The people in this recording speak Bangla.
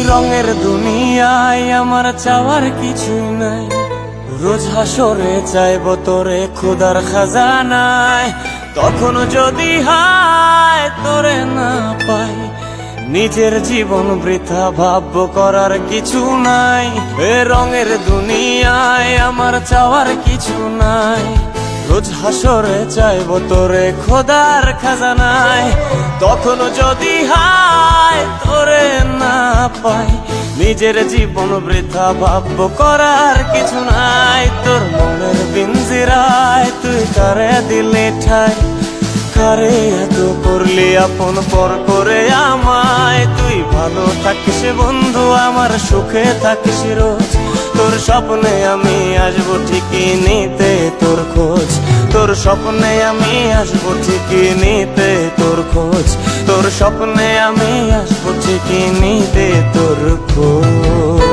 রঙের দুনিয়ায় আমার চাওয়ার কিছুই নাই, রোজ হাসরে চাইব তোরে খোদার খাজানায়। তখন যদি হায় তোরে না পাই, নিজের জীবন বৃথা ভাববো করার কিছু নাই। এ রঙের দুনিয়ায় আমার চাওয়ার কিছু নাই, রোজ হাসরে চাইব তোরে খোদার খাজানায়। তখন যদি হায় তোরে না পাই, নিজের জীবন বৃথা ভাববো করার কিছু নাই। তোর মনের পিঞ্জিরায় তুই কারে দিলে ঠাই, কারে এত করলি আপন পর করে আমায়। তুই ভালো থাকিস বন্ধু, আমার সুখে থাকিস রোজ। তোর স্বপ্নে আমি আসবো ঠিকই নিতে তোর খোঁজ, তোর স্বপ্নে আমি আসবো ঠিকই নিতে তোর খোঁজ, তোর স্বপ্নে আমি আসবো ঠিকই নিতে তোর খোঁজ।